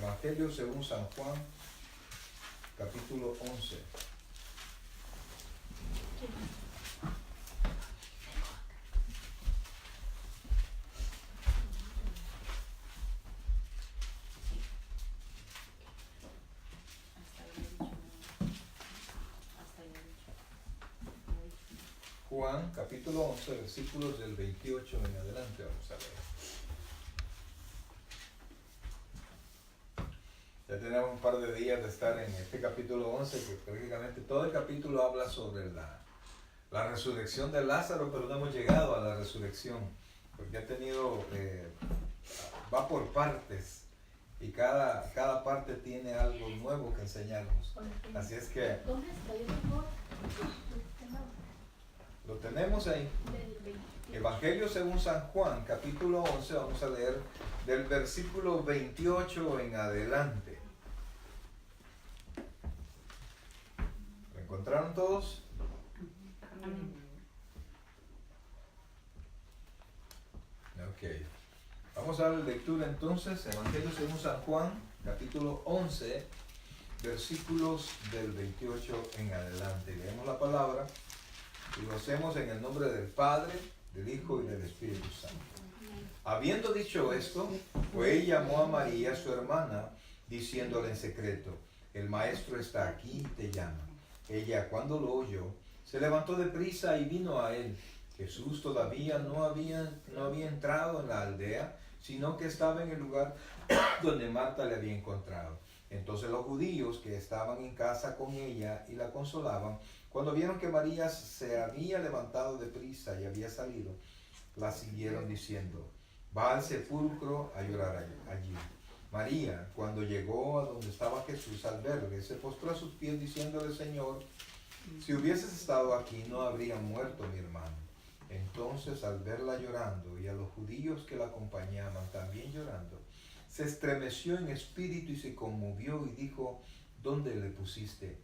Evangelio según San Juan, capítulo 11. Juan, capítulo 11, versículos del 28 en adelante, vamos a leer. Ya tenemos un par de días de estar en este capítulo 11, que prácticamente todo el capítulo habla sobre la resurrección de Lázaro, pero no hemos llegado a la resurrección, porque ha tenido, va por partes, y cada parte tiene algo nuevo que enseñarnos. Así es que lo tenemos ahí. Evangelio según San Juan, capítulo 11, vamos a leer del versículo 28 en adelante. ¿Lo encontraron todos? Ok. Vamos a dar lectura entonces, Evangelio según San Juan, capítulo 11, versículos del 28 en adelante. Leemos la palabra y lo hacemos en el nombre del Padre, del Hijo y del Espíritu Santo. Habiendo dicho esto, fue y llamó a María, su hermana, diciéndole en secreto: el maestro está aquí y te llama. Ella, cuando lo oyó, se levantó de prisa y vino a él. Jesús todavía no había entrado en la aldea, sino que estaba en el lugar donde Marta le había encontrado. Entonces los judíos que estaban en casa con ella y la consolaban, cuando vieron que María se había levantado de prisa y había salido, la siguieron diciendo: va al sepulcro a llorar allí. María, cuando llegó a donde estaba Jesús, al verle, se postró a sus pies diciéndole: Señor, si hubieses estado aquí, no habría muerto mi hermano. Entonces, al verla llorando y a los judíos que la acompañaban también llorando, se estremeció en espíritu y se conmovió y dijo: ¿dónde le pusiste?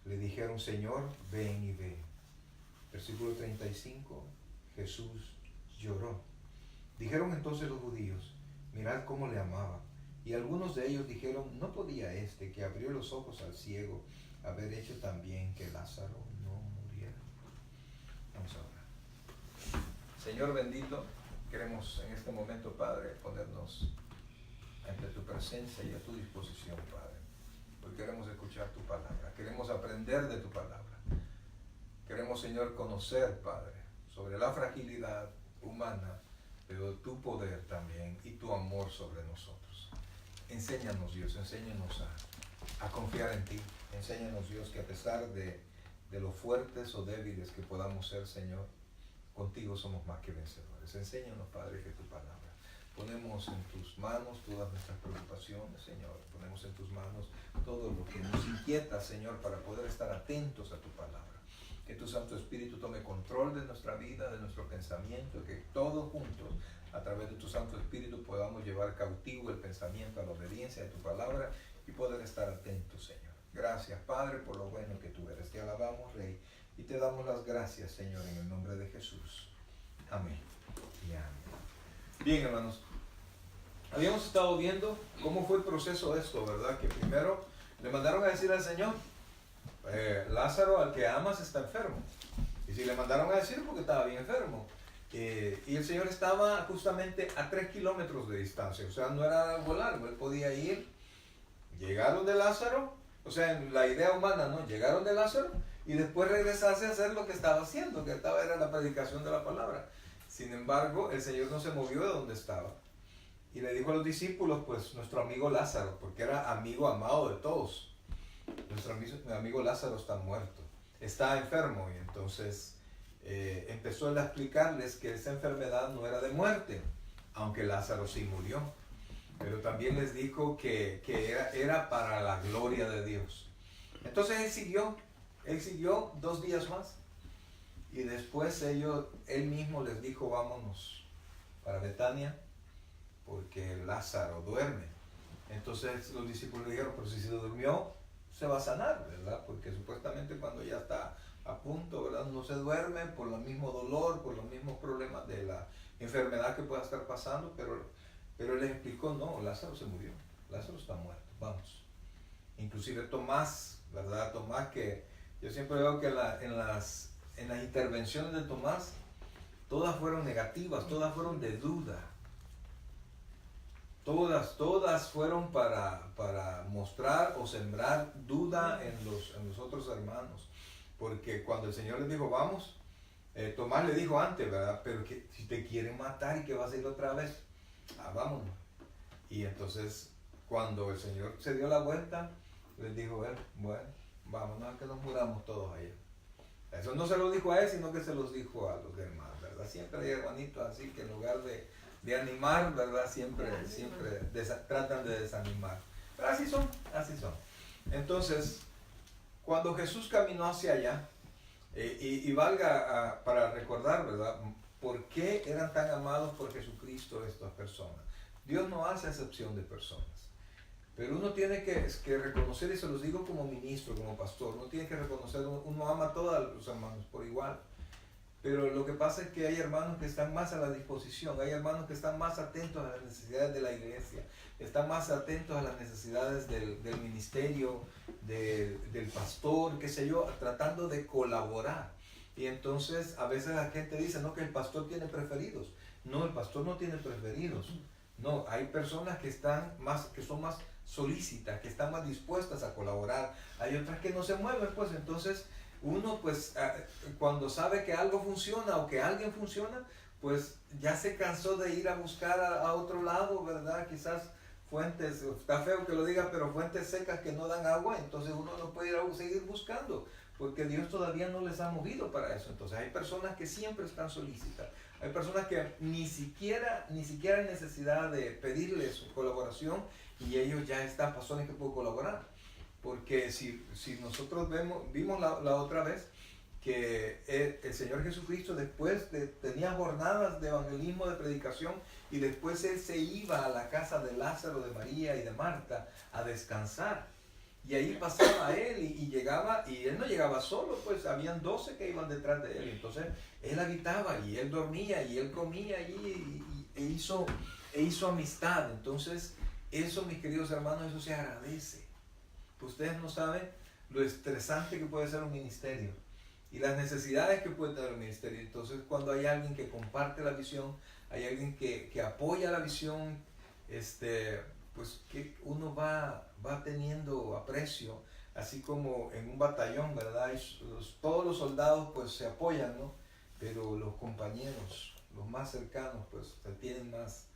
Le dijeron: Señor, ven y ve. Versículo 35, Jesús lloró. Dijeron entonces los judíos: mirad cómo le amaba. Y algunos de ellos dijeron: ¿no podía este que abrió los ojos al ciego haber hecho también que Lázaro no muriera? Vamos a orar. Señor bendito, queremos en este momento, Padre, ponernos ante tu presencia y a tu disposición, Padre. Porque queremos escuchar tu palabra, queremos aprender de tu palabra. Queremos, Señor, conocer, Padre, sobre la fragilidad humana, pero tu poder también y tu amor sobre nosotros. Enséñanos, Dios, enséñanos a confiar en ti. Enséñanos, Dios, que a pesar de lo fuertes o débiles que podamos ser, Señor, contigo somos más que vencedores. Enséñanos, Padre, que tu palabra. Ponemos en tus manos todas nuestras preocupaciones, Señor. Ponemos en tus manos todo lo que nos inquieta, Señor, para poder estar atentos a tu palabra. Que tu Santo Espíritu tome control de nuestra vida, de nuestro pensamiento, que todos juntos, a través de tu Santo Espíritu, podamos llevar cautivo el pensamiento a la obediencia de tu palabra y poder estar atentos, Señor. Gracias, Padre, por lo bueno que tú eres. Te alabamos, Rey, y te damos las gracias, Señor, en el nombre de Jesús. Amén y amén. Bien, hermanos, habíamos estado viendo cómo fue el proceso de esto, ¿verdad? Que primero le mandaron a decir al Señor: Lázaro, al que amas, está enfermo. Y si le mandaron a decir porque estaba bien enfermo. Y el Señor estaba justamente a 3 kilómetros de distancia, o sea, no era algo largo. Él podía ir, llegaron de Lázaro, o sea, en la idea humana, ¿no? Llegaron de Lázaro y después regresarse a hacer lo que estaba haciendo, que era la predicación de la palabra. Sin embargo, el Señor no se movió de donde estaba. Y le dijo a los discípulos: pues nuestro amigo Lázaro, porque era amigo amado de todos, nuestro amigo Lázaro está muerto, está enfermo. Y entonces empezó él a explicarles que esa enfermedad no era de muerte, aunque Lázaro sí murió. Pero también les dijo que era para la gloria de Dios. Entonces él siguió 2 días más. Y después él mismo les dijo: vámonos para Betania, porque Lázaro duerme. Entonces los discípulos le dijeron: pero si se durmió, se va a sanar, ¿verdad? Porque supuestamente cuando ya está a punto, ¿verdad?, no se duerme por el mismo dolor, por los mismos problemas de la enfermedad que pueda estar pasando. Pero él les explicó: no, Lázaro se murió. Lázaro está muerto, vamos. Inclusive Tomás, ¿verdad? Tomás, que yo siempre veo que en las intervenciones de Tomás, todas fueron negativas, todas fueron de duda. Todas fueron para mostrar o sembrar duda en los otros hermanos. Porque cuando el Señor les dijo, vamos, Tomás le dijo antes, ¿verdad? Pero que si te quieren matar y que vas a ir otra vez, vámonos. Y entonces, cuando el Señor se dio la vuelta, les dijo él, bueno, vámonos a que nos muramos todos allá. Eso no se lo dijo a él, sino que se los dijo a los demás, ¿verdad? Siempre hay hermanitos así que en lugar de animar, ¿verdad? Siempre tratan de desanimar. Pero así son. Entonces, cuando Jesús caminó hacia allá, y valga para recordar, ¿verdad? ¿Por qué eran tan amados por Jesucristo estas personas? Dios no hace excepción de personas. Pero uno tiene que reconocer, y se los digo como ministro, como pastor, uno tiene que reconocer, uno ama a todos los hermanos por igual. Pero lo que pasa es que hay hermanos que están más a la disposición, hay hermanos que están más atentos a las necesidades de la iglesia, están más atentos a las necesidades del ministerio, del pastor, qué sé yo, tratando de colaborar. Y entonces a veces la gente dice, no, que el pastor tiene preferidos. No, el pastor no tiene preferidos. No, hay personas que son más solícitas, que están más dispuestas a colaborar. Hay otras que no se mueven, pues entonces uno pues cuando sabe que algo funciona o que alguien funciona, pues ya se cansó de ir a buscar a otro lado, ¿verdad? Quizás fuentes, está feo que lo diga, pero fuentes secas que no dan agua, entonces uno no puede ir a seguir buscando, porque Dios todavía no les ha movido para eso. Entonces hay personas que siempre están solícitas. Hay personas que ni siquiera hay necesidad de pedirles su colaboración y ellos ya están, pastores que pueden colaborar. Porque si nosotros vimos la otra vez que el Señor Jesucristo después tenía jornadas de evangelismo, de predicación, y después Él se iba a la casa de Lázaro, de María y de Marta a descansar. Y ahí pasaba Él y llegaba, y Él no llegaba solo, pues habían 12 que iban detrás de Él. Entonces Él habitaba y Él dormía y Él comía allí e hizo amistad. Entonces eso, mis queridos hermanos, eso se agradece. Ustedes no saben lo estresante que puede ser un ministerio y las necesidades que puede tener un ministerio. Entonces cuando hay alguien que comparte la visión, hay alguien que apoya la visión, pues que uno va teniendo aprecio, así como en un batallón, ¿verdad? Todos los soldados pues se apoyan, ¿no? Pero los compañeros, los más cercanos, pues tienen más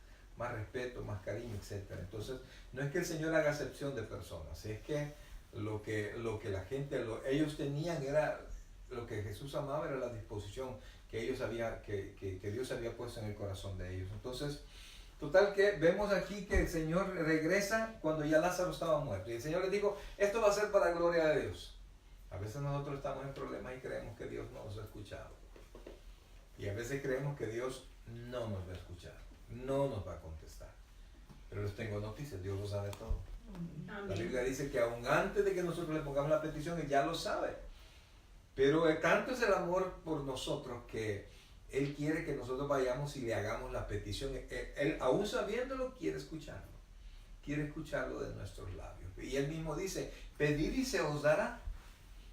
respeto, más cariño, etc. Entonces, no es que el Señor haga excepción de personas, es que lo que la gente, ellos tenían era, lo que Jesús amaba era la disposición que Dios había puesto en el corazón de ellos. Entonces, total que vemos aquí que el Señor regresa cuando ya Lázaro estaba muerto. Y el Señor les dijo, esto va a ser para gloria de Dios. A veces nosotros estamos en problemas y creemos que Dios no nos ha escuchado. Y a veces creemos que Dios no nos va a escuchar, no nos va a contestar. Pero les tengo noticias, Dios lo sabe todo. Amén. La Biblia dice que aún antes de que nosotros le pongamos la petición, Él ya lo sabe. Pero tanto es el amor por nosotros que Él quiere que nosotros vayamos y le hagamos la petición. Él, aún sabiéndolo, quiere escucharlo. Quiere escucharlo de nuestros labios. Y Él mismo dice, pedid y se os dará.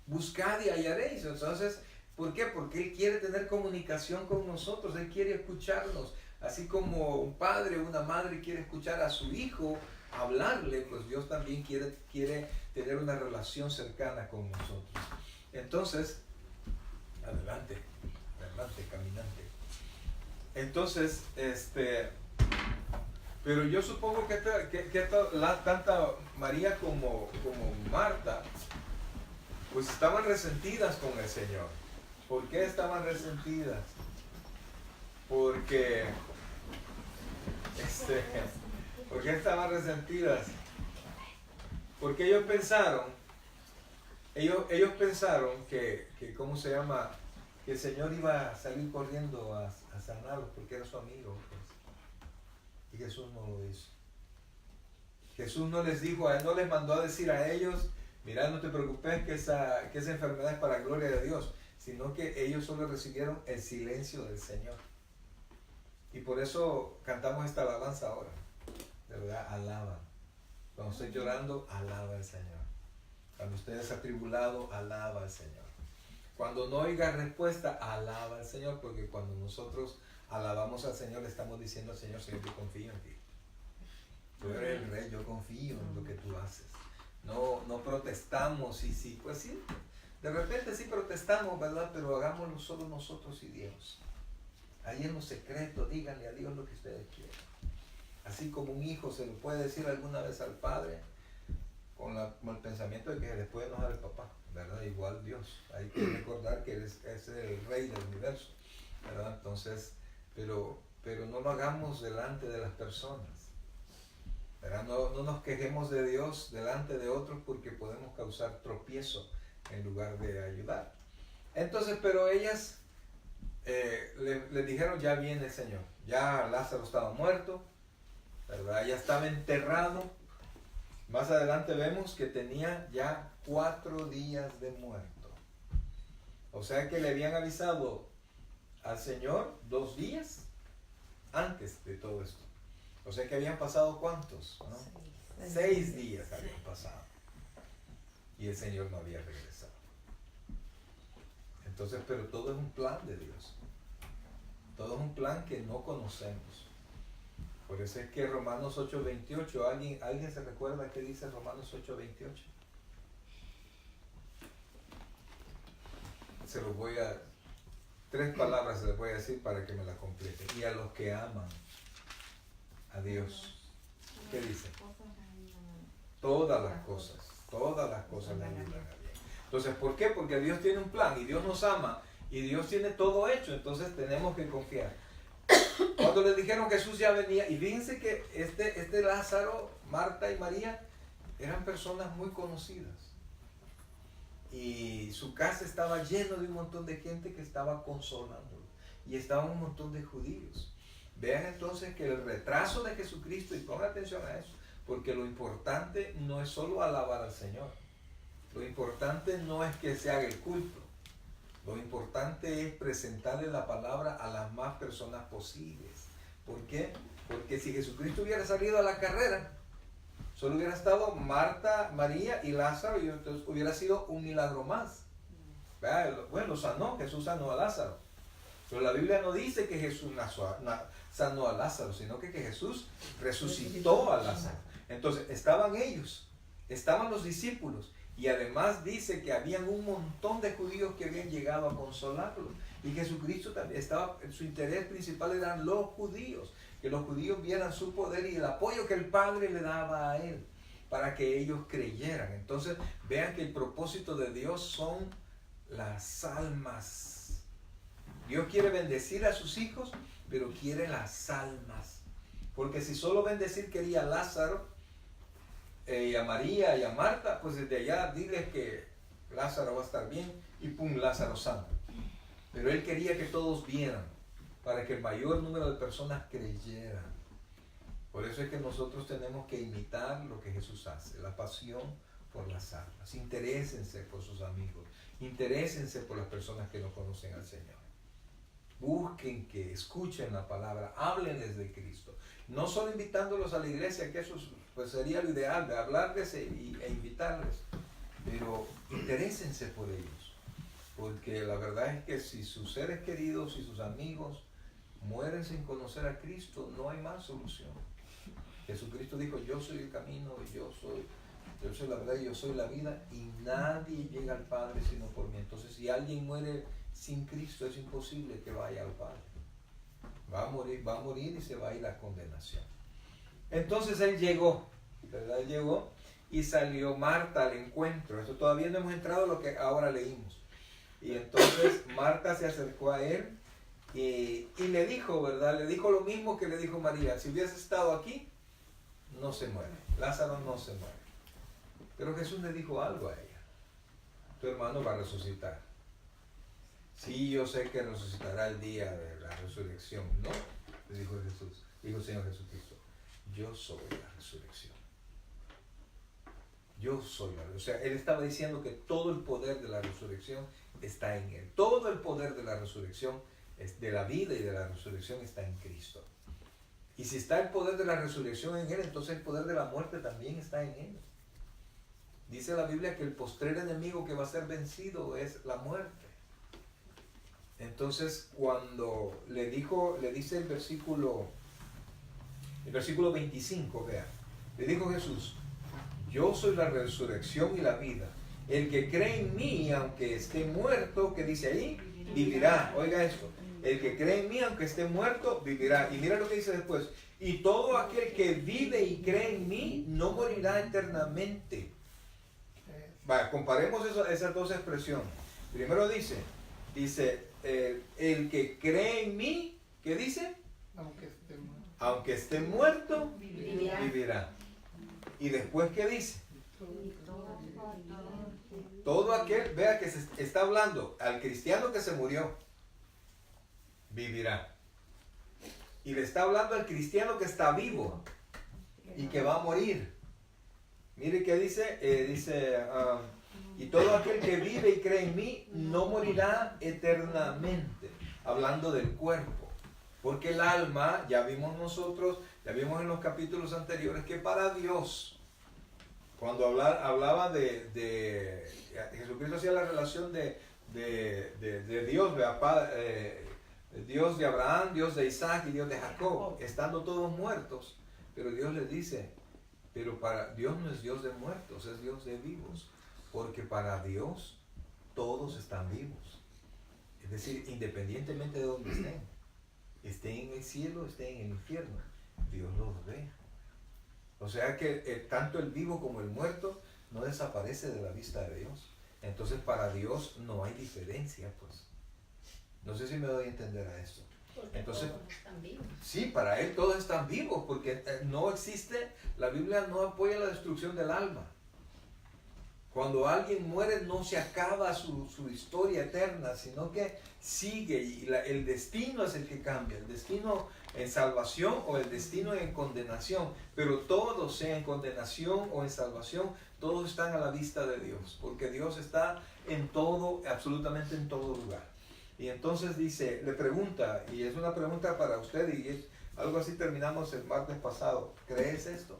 Buscad y hallaréis. Entonces, ¿por qué? Porque Él quiere tener comunicación con nosotros. Él quiere escucharnos. Así como un padre o una madre quiere escuchar a su hijo hablarle, pues Dios también quiere tener una relación cercana con nosotros. Entonces, adelante, caminante. Entonces, pero yo supongo que tanto María como Marta, pues estaban resentidas con el Señor. ¿Por qué estaban resentidas? Porque, ¿por qué estaban resentidas? Porque ellos pensaron que ¿cómo se llama? Que el Señor iba a salir corriendo a sanarlos porque era su amigo, pues. Y Jesús no lo hizo. Jesús no les dijo, no les mandó a decir a ellos, mira, no te preocupes que esa enfermedad es para gloria de Dios, sino que ellos solo recibieron el silencio del Señor. Y por eso cantamos esta alabanza ahora, de verdad, alaban. Cuando estés llorando, alaba al Señor. Cuando estés atribulado, alaba al Señor. Cuando no oigas respuesta, alaba al Señor, porque cuando nosotros alabamos al Señor, le estamos diciendo al Señor, Señor, yo confío en ti. Tú eres el Rey, yo confío en lo que tú haces. No protestamos, y sí, pues sí, de repente sí protestamos, ¿verdad? Pero hagámoslo solo nosotros y Dios. Ahí en lo secreto, díganle a Dios lo que ustedes quieren. Así como un hijo se lo puede decir alguna vez al padre, con el pensamiento de que se les puede enojar el papá, ¿verdad? Igual Dios. Hay que recordar que es el Rey del universo, ¿verdad? Entonces, pero no lo hagamos delante de las personas, ¿verdad? No nos quejemos de Dios delante de otros, porque podemos causar tropiezo en lugar de ayudar. Entonces, pero ellas le dijeron, ya viene el Señor. Ya Lázaro estaba muerto, ¿verdad? Ya estaba enterrado. Más adelante vemos que tenía ya 4 días de muerto. O sea que le habían avisado al Señor 2 días antes de todo esto. O sea que habían pasado ¿cuántos? ¿No? 6 días habían pasado. Y el Señor no había regresado. Entonces, pero todo es un plan de Dios. Todo es un plan que no conocemos. Por eso es que Romanos 8:28, ¿alguien se recuerda qué dice Romanos 8:28? Se los voy a, 3 palabras se les voy a decir para que me la completen. Y a los que aman a Dios, ¿qué dice? Todas las cosas le ayudan a bien. Entonces, ¿por qué? Porque Dios tiene un plan y Dios nos ama y Dios tiene todo hecho, entonces tenemos que confiar. Cuando le dijeron que Jesús ya venía, y fíjense que este Lázaro, Marta y María eran personas muy conocidas, y su casa estaba lleno de un montón de gente que estaba consolándolo, y estaban un montón de judíos. Vean entonces que el retraso de Jesucristo, y pongan atención a eso, porque lo importante no es solo alabar al Señor, lo importante no es que se haga el culto, lo importante es presentarle la palabra a las más personas posibles. ¿Por qué? Porque si Jesucristo hubiera salido a la carrera, solo hubiera estado Marta, María y Lázaro, y entonces hubiera sido un milagro más. Bueno, Jesús sanó a Lázaro. Pero la Biblia no dice que Jesús sanó a Lázaro, sino que Jesús resucitó a Lázaro. Entonces estaban ellos, estaban los discípulos, y además dice que habían un montón de judíos que habían llegado a consolarlo. Y Jesucristo también estaba, su interés principal eran los judíos, que los judíos vieran su poder y el apoyo que el Padre le daba a él, para que ellos creyeran. Entonces vean que el propósito de Dios son las almas. Dios quiere bendecir a sus hijos, pero quiere las almas. Porque si solo bendecir quería a Lázaro, y a María y a Marta, pues desde allá diles que Lázaro va a estar bien y pum, Lázaro sano. Pero él quería que todos vieran, para que el mayor número de personas creyeran. Por eso es que nosotros tenemos que imitar lo que Jesús hace, la pasión por las almas. Interésense por sus amigos, interésense por las personas que no conocen al Señor. Busquen que escuchen la palabra, háblenles de Cristo. No solo invitándolos a la iglesia, que eso pues sería lo ideal, de hablarles e invitarles, pero interésense por ellos, porque la verdad es que si sus seres queridos y sus amigos mueren sin conocer a Cristo, no hay más solución. Jesucristo dijo, yo soy el camino, yo soy la verdad y yo soy la vida, y nadie llega al Padre sino por mí. Entonces, si alguien muere sin Cristo, es imposible que vaya al Padre. Va a morir y se va a ir a condenación. Entonces él llegó, ¿verdad? Él llegó y salió Marta al encuentro. Esto todavía no hemos entrado a lo que ahora leímos. Y entonces Marta se acercó a él y le dijo, ¿verdad? Le dijo lo mismo que le dijo María. Si hubieras estado aquí, no se muere. Lázaro no se muere. Pero Jesús le dijo algo a ella. Tu hermano va a resucitar. Sí, yo sé que resucitará el día de la resurrección. No, le dijo Jesús. Dijo el Señor Jesucristo, yo soy la resurrección. Yo soy la resurrección. O sea, él estaba diciendo que todo el poder de la resurrección está en él. Todo el poder de la resurrección, de la vida y de la resurrección está en Cristo. Y si está el poder de la resurrección en él, entonces el poder de la muerte también está en él. Dice la Biblia que el postrer enemigo que va a ser vencido es la muerte. Entonces, cuando le dice el versículo 25, vean, le dijo Jesús: yo soy la resurrección y la vida. El que cree en mí, aunque esté muerto, ¿qué dice ahí? Vivirá. Oiga esto. El que cree en mí, aunque esté muerto, vivirá. Y mira lo que dice después. Y todo aquel que vive y cree en mí, no morirá eternamente. Vaya, comparemos esas dos expresiones. Primero dice, el que cree en mí, ¿qué dice? Aunque esté muerto, vivirá. Y después, ¿qué dice? Todo aquel, vea que se está hablando al cristiano que se murió, vivirá. Y le está hablando al cristiano que está vivo y que va a morir. Mire qué dice, y todo aquel que vive y cree en mí no morirá eternamente. Hablando del cuerpo. Porque el alma, ya vimos nosotros, ya vimos en los capítulos anteriores, que para Dios, cuando hablaba de Jesucristo hacía la relación de Dios, Dios de Abraham, Dios de Isaac y Dios de Jacob, estando todos muertos. Pero Dios les dice, pero para Dios no es Dios de muertos, es Dios de vivos. Porque para Dios todos están vivos. Es decir, independientemente de donde estén en el cielo, estén en el infierno, Dios los ve. O sea que tanto el vivo como el muerto no desaparece de la vista de Dios. Entonces para Dios no hay diferencia, pues. No sé si me doy a entender a esto. Entonces, todos están vivos. Sí, para Él todos están vivos, porque no existe, la Biblia no apoya la destrucción del alma. Cuando alguien muere no se acaba su historia eterna, sino que sigue y el destino es el que cambia, el destino en salvación o el destino en condenación, pero todos, sea en condenación o en salvación, todos están a la vista de Dios, porque Dios está en todo, absolutamente en todo lugar. Y entonces dice, le pregunta, y es una pregunta para usted, y es algo así terminamos el martes pasado, ¿crees esto?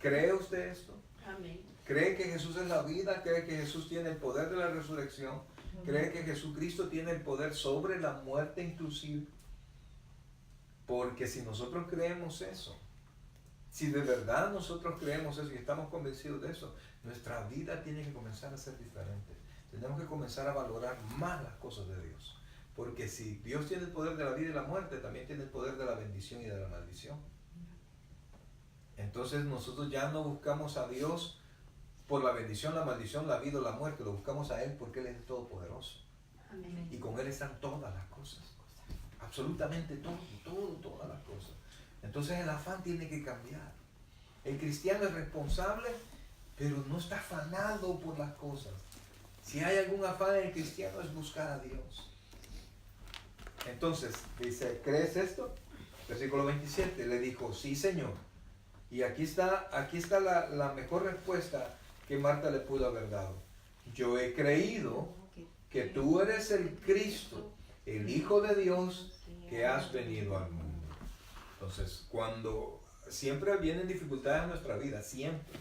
¿Cree usted esto? Amén. ¿Cree que Jesús es la vida? ¿Cree que Jesús tiene el poder de la resurrección? ¿Cree que Jesucristo tiene el poder sobre la muerte inclusive? Porque si nosotros creemos eso, si de verdad nosotros creemos eso y estamos convencidos de eso, nuestra vida tiene que comenzar a ser diferente. Tenemos que comenzar a valorar más las cosas de Dios. Porque si Dios tiene el poder de la vida y la muerte, también tiene el poder de la bendición y de la maldición. Entonces nosotros ya no buscamos a Dios por la bendición, la maldición, la vida o la muerte. Lo buscamos a Él porque Él es todopoderoso. Amén. Y con Él están todas las cosas. Absolutamente todas las cosas. Entonces el afán tiene que cambiar. El cristiano es responsable, pero no está afanado por las cosas. Si hay algún afán en el cristiano es buscar a Dios. Entonces, dice, ¿crees esto? Versículo 27, le dijo, sí, Señor. Y aquí está la mejor respuesta que Marta le pudo haber dado. Yo he creído que tú eres el Cristo, el Hijo de Dios, que has venido al mundo. Entonces, cuando siempre vienen dificultades en nuestra vida, siempre.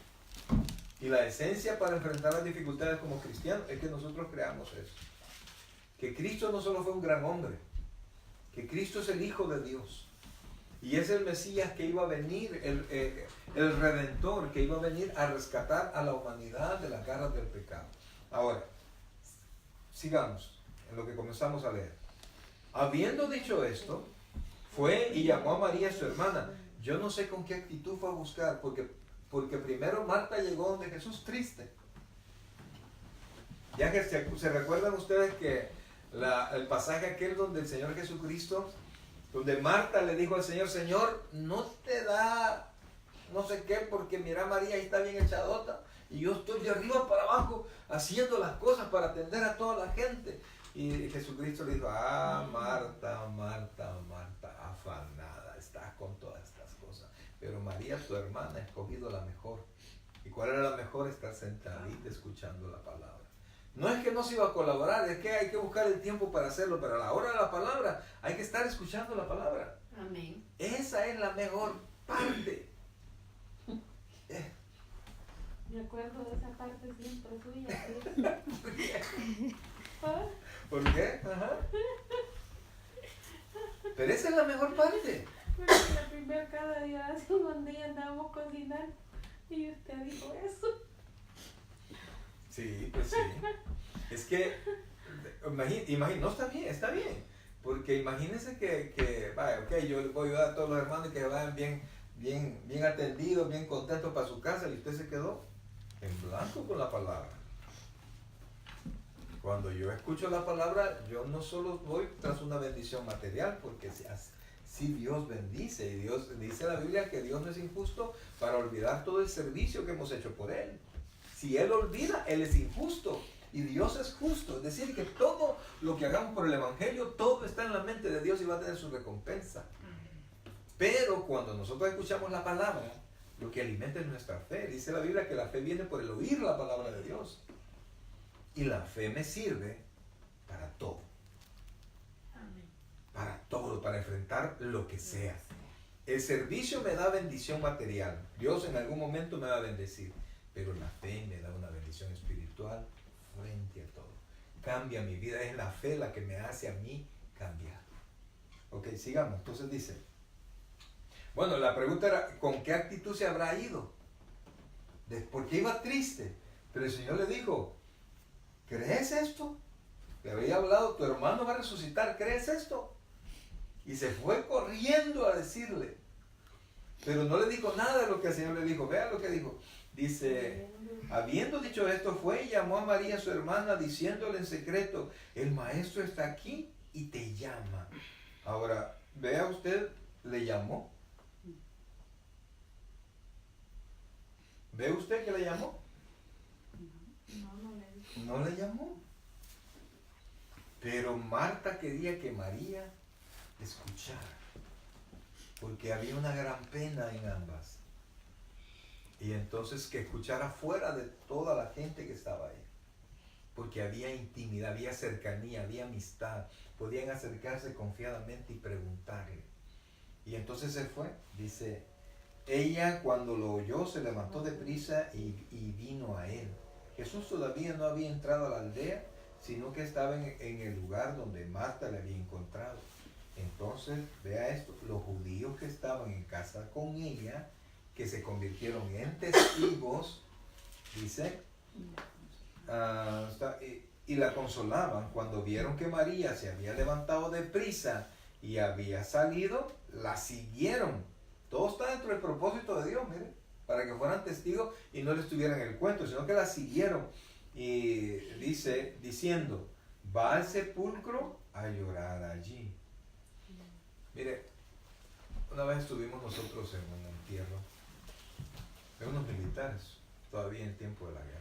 Y la esencia para enfrentar las dificultades como cristianos es que nosotros creamos eso. Que Cristo no solo fue un gran hombre, que Cristo es el Hijo de Dios. Y es el Mesías que iba a venir, el Redentor que iba a venir a rescatar a la humanidad de las garras del pecado. Ahora, sigamos en lo que comenzamos a leer. Habiendo dicho esto, fue y llamó a María su hermana. Yo no sé con qué actitud fue a buscar, porque primero Marta llegó donde Jesús triste. Ya que se recuerdan ustedes que el pasaje aquel donde el Señor Jesucristo, donde Marta le dijo al Señor, Señor, no te da no sé qué, porque mira María ahí está bien echadota, y yo estoy de arriba para abajo haciendo las cosas para atender a toda la gente. Y Jesucristo le dijo, Marta, Marta, Marta, afanada, estás con todas estas cosas. Pero María, tu hermana, ha escogido la mejor. ¿Y cuál era la mejor? Estar sentadita escuchando la palabra. No es que no se iba a colaborar, es que hay que buscar el tiempo para hacerlo, pero a la hora de la palabra hay que estar escuchando la palabra. Amén. Esa esa es la mejor parte. Me acuerdo de esa parte siempre suya. ¿Por qué? ¿Por qué? Ajá. Pero esa es la mejor parte. Porque la primera cada día, hace un día andábamos cocinando y usted dijo eso. Sí, pues sí. Es que, no está bien. Porque imagínense que vaya, ok, yo les voy a ayudar a todos los hermanos y que vayan bien atendidos, bien contentos para su casa y usted se quedó en blanco con la palabra. Cuando yo escucho la palabra, yo no solo voy tras una bendición material, porque si Dios bendice, y Dios dice en la Biblia que Dios no es injusto para olvidar todo el servicio que hemos hecho por Él. Si Él olvida, Él es injusto. Y Dios es justo, es decir, que todo lo que hagamos por el Evangelio, todo está en la mente de Dios y va a tener su recompensa. Pero cuando nosotros escuchamos la palabra, lo que alimenta es nuestra fe. Dice la Biblia que la fe viene por el oír la palabra de Dios. Y la fe me sirve para todo. Para todo, para enfrentar lo que sea. El servicio me da bendición material. Dios en algún momento me va a bendecir. Pero la fe me da una bendición espiritual frente a todo. Cambia mi vida. Es la fe la que me hace a mí cambiar. Ok, sigamos. Entonces dice, bueno, la pregunta era, ¿con qué actitud se habrá ido? Porque iba triste. Pero el Señor le dijo, ¿crees esto? Le había hablado, tu hermano va a resucitar, ¿crees esto? Y se fue corriendo a decirle. Pero no le dijo nada de lo que el Señor le dijo. Vea lo que dijo. Dice, habiendo dicho esto, fue y llamó a María, su hermana, diciéndole en secreto, el maestro está aquí y te llama. Ahora, vea usted, ¿le llamó? ¿Ve usted que le llamó? No le llamó. Pero Marta quería que María escuchara, porque había una gran pena en ambas. Y entonces que escuchara fuera de toda la gente que estaba ahí, porque había intimidad, había cercanía, había amistad, podían acercarse confiadamente y preguntarle. Y entonces se fue, dice, ella cuando lo oyó se levantó deprisa y vino a él. Jesús todavía no había entrado a la aldea, sino que estaba en el lugar donde Marta le había encontrado. Entonces, vea esto, los judíos que estaban en casa con ella, que se convirtieron en testigos, dice, y la consolaban. Cuando vieron que María se había levantado deprisa y había salido, la siguieron. Todo está dentro del propósito de Dios, mire, para que fueran testigos y no les tuvieran el cuento, sino que la siguieron. Y dice, diciendo, va al sepulcro a llorar allí. Mire, una vez estuvimos nosotros en un entierro de unos militares, todavía en el tiempo de la guerra.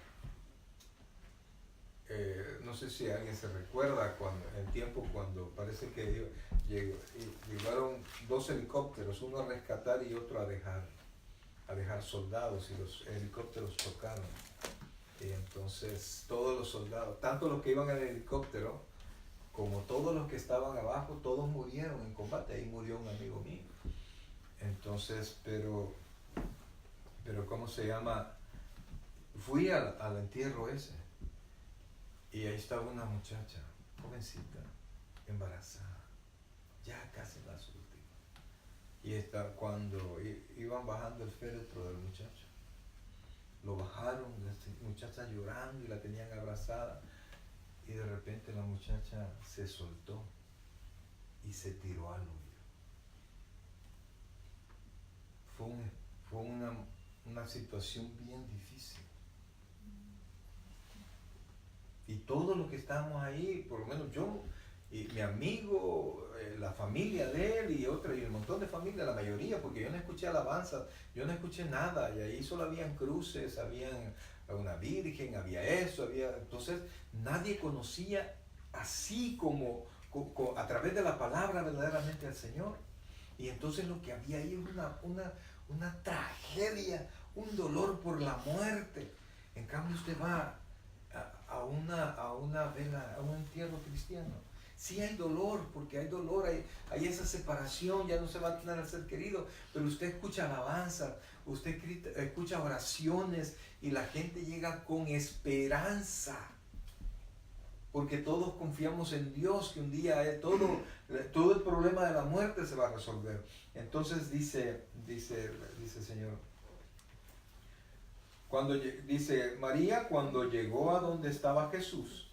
No sé si alguien se recuerda el tiempo cuando parece que llevaron 2 helicópteros, uno a rescatar y otro a dejar soldados, y los helicópteros chocaron. Y entonces todos los soldados, tanto los que iban en el helicóptero como todos los que estaban abajo, todos murieron en combate. Ahí murió un amigo mío. Entonces, pero ¿cómo se llama? Fui al entierro ese y ahí estaba una muchacha, jovencita, embarazada, ya casi las últimas. Y cuando iban bajando el féretro del muchacho, lo bajaron, la muchacha llorando y la tenían abrazada, y de repente la muchacha se soltó y se tiró al hoyo. Fue una situación bien difícil. Y todos los que estábamos ahí, por lo menos yo, y mi amigo, la familia de él y un montón de familia, la mayoría, porque yo no escuché alabanza, yo no escuché nada, y ahí solo habían cruces, habían una virgen, había eso, entonces nadie conocía así como a través de la palabra verdaderamente al Señor. Y entonces lo que había ahí era una tragedia, un dolor por la muerte. En cambio usted va a una vela, a un entierro cristiano, Sí hay dolor, porque hay dolor, hay esa separación, ya no se va a tener al ser querido, pero usted escucha alabanza, usted escucha oraciones y la gente llega con esperanza. Porque todos confiamos en Dios, que un día todo el problema de la muerte se va a resolver. Entonces dice el Señor, dice María, cuando llegó a donde estaba Jesús,